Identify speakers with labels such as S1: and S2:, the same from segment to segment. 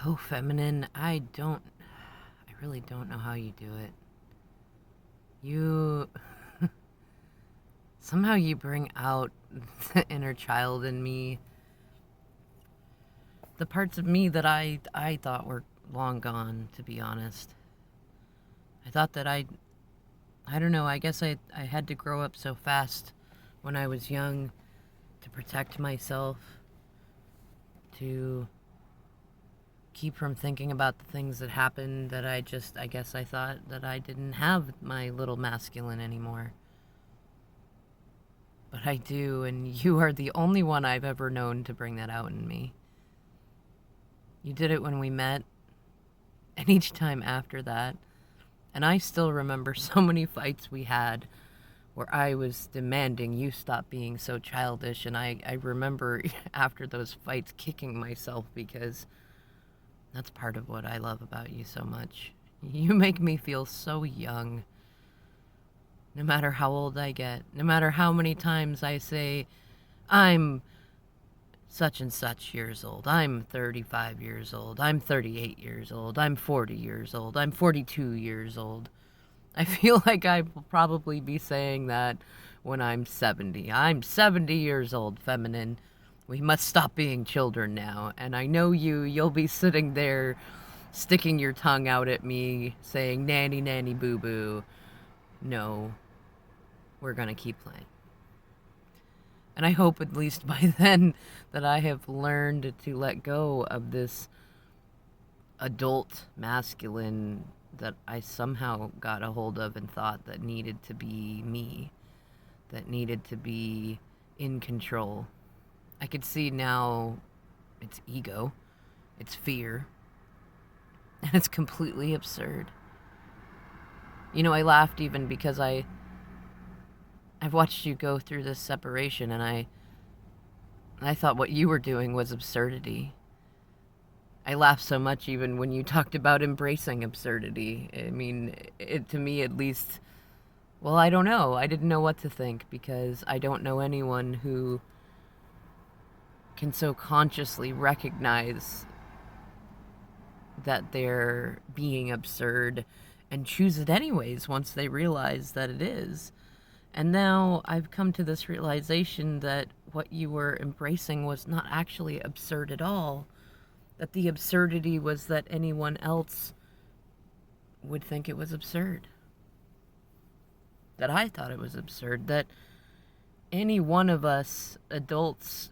S1: Oh, feminine, I really don't know how you do it. You, somehow you bring out the inner child in me, the parts of me that I thought were long gone, to be honest. I thought that I don't know, I guess I had to grow up so fast when I was young to protect myself, to keep from thinking about the things that happened that I guess I thought that I didn't have my little masculine anymore. But I do, and you are the only one I've ever known to bring that out in me. You did it when we met, and each time after that. And I still remember so many fights we had where I was demanding you stop being so childish. And I remember after those fights kicking myself because that's part of what I love about you so much. You make me feel so young. No matter how old I get, no matter how many times I say, I'm such and such years old, I'm 35 years old, I'm 38 years old, I'm 40 years old, I'm 42 years old. I feel like I will probably be saying that when I'm 70. I'm 70 years old, feminine. We must stop being children now. And I know you'll be sitting there sticking your tongue out at me, saying, nanny, nanny, boo boo. No, we're going to keep playing. And I hope at least by then that I have learned to let go of this adult masculine that I somehow got a hold of and thought that needed to be me, that needed to be in control. I could see now it's ego, it's fear, and it's completely absurd. You know, I laughed even because I've watched you go through this separation, and I thought what you were doing was absurdity. I laughed so much even when you talked about embracing absurdity. I mean, it to me at least, well, I don't know. I didn't know what to think because I don't know anyone who can so consciously recognize that they're being absurd and choose it anyways once they realize that it is. And now I've come to this realization that what you were embracing was not actually absurd at all. That the absurdity was that anyone else would think it was absurd. That I thought it was absurd. That any one of us adults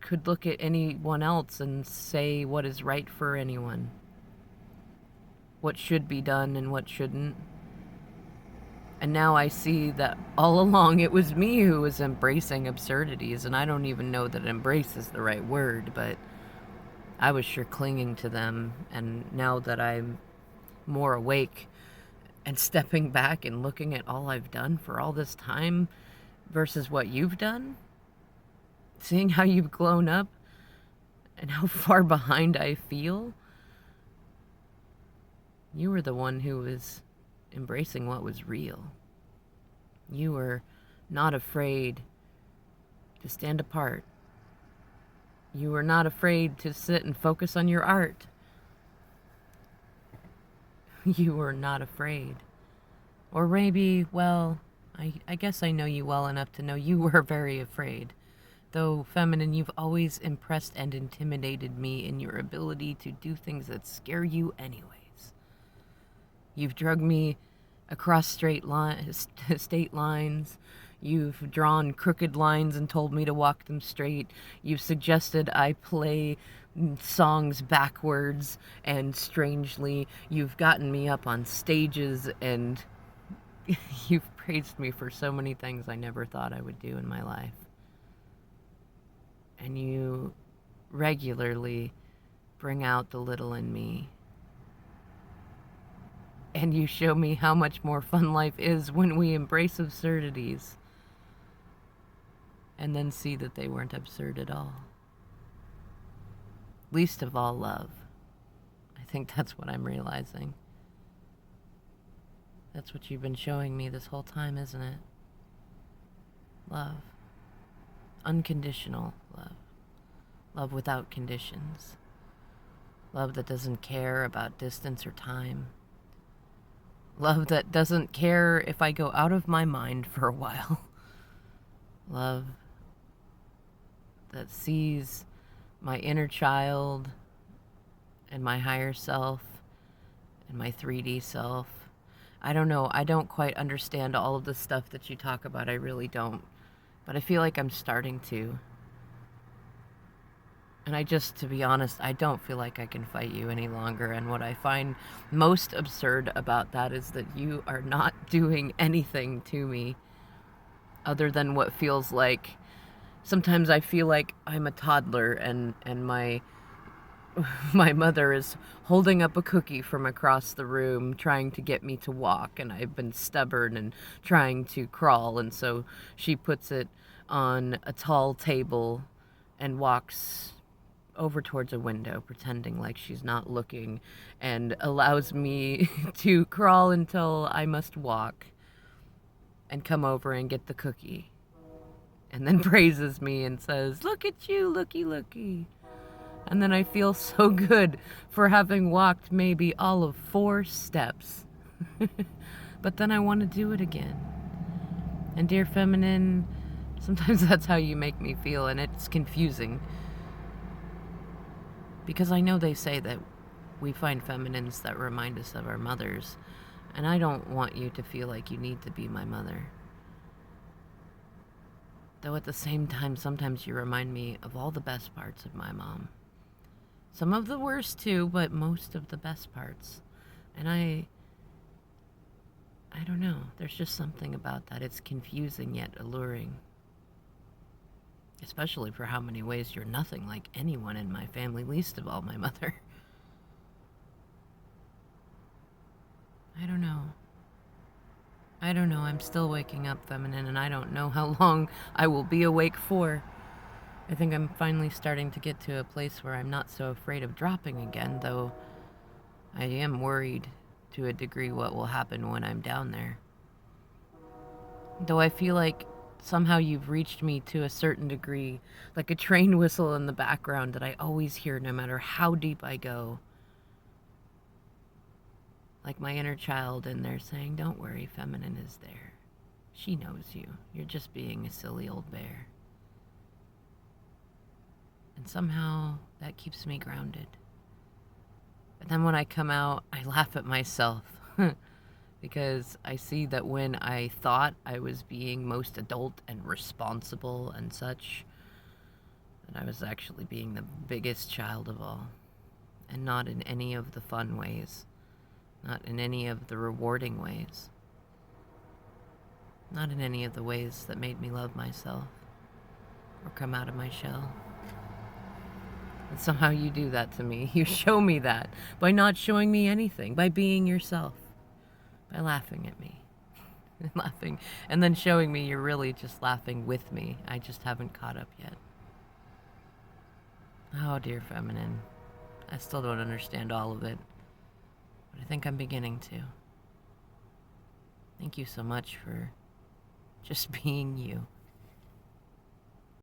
S1: could look at anyone else and say what is right for anyone. What should be done and what shouldn't. And now I see that all along it was me who was embracing absurdities, and I don't even know that embrace is the right word, but I was sure clinging to them. And now that I'm more awake and stepping back and looking at all I've done for all this time versus what you've done, seeing how you've grown up and how far behind I feel, you were the one who was embracing what was real. You were not afraid to stand apart. You were not afraid to sit and focus on your art. You were not afraid. Or maybe, well, I guess I know you well enough to know you were very afraid. Though, feminine, you've always impressed and intimidated me in your ability to do things that scare you anyways. You've drugged me across state lines. You've drawn crooked lines and told me to walk them straight. You've suggested I play songs backwards, and strangely, you've gotten me up on stages, and you've praised me for so many things I never thought I would do in my life. And you regularly bring out the little in me. And you show me how much more fun life is when we embrace absurdities and then see that they weren't absurd at all. Least of all, love. I think that's what I'm realizing. That's what you've been showing me this whole time, isn't it? Love. Unconditional love. Love without conditions. Love that doesn't care about distance or time. Love that doesn't care if I go out of my mind for a while. Love that sees my inner child and my higher self and my 3D self. I don't know. I don't quite understand all of the stuff that you talk about. I really don't. But I feel like I'm starting to. And to be honest, I don't feel like I can fight you any longer. And what I find most absurd about that is that you are not doing anything to me other than what feels like. Sometimes I feel like I'm a toddler and my my mother is holding up a cookie from across the room trying to get me to walk, and I've been stubborn and trying to crawl, and so she puts it on a tall table and walks over towards a window pretending like she's not looking and allows me to crawl until I must walk and come over and get the cookie, and then praises me and says, "Look at you, looky looky." And then I feel so good for having walked maybe all of 4 steps. But then I want to do it again. And dear feminine, sometimes that's how you make me feel, and it's confusing. Because I know they say that we find feminines that remind us of our mothers, and I don't want you to feel like you need to be my mother. Though at the same time, sometimes you remind me of all the best parts of my mom. Some of the worst too, but most of the best parts. And I don't know. There's just something about that. It's confusing yet alluring. Especially for how many ways you're nothing like anyone in my family, least of all my mother. I don't know. I'm still waking up, feminine, and I don't know how long I will be awake for. I think I'm finally starting to get to a place where I'm not so afraid of dropping again, though I am worried to a degree what will happen when I'm down there. Though I feel like somehow you've reached me to a certain degree, like a train whistle in the background that I always hear no matter how deep I go. Like my inner child in there saying, "Don't worry, feminine is there. She knows you. You're just being a silly old bear." And somehow that keeps me grounded. But then when I come out, I laugh at myself because I see that when I thought I was being most adult and responsible and such, that I was actually being the biggest child of all, and not in any of the fun ways, not in any of the rewarding ways, not in any of the ways that made me love myself or come out of my shell. And somehow you do that to me. You show me that by not showing me anything, by being yourself, by laughing at me, laughing, and then showing me you're really just laughing with me. I just haven't caught up yet. Oh, dear feminine, I still don't understand all of it, but I think I'm beginning to. Thank you so much for just being you.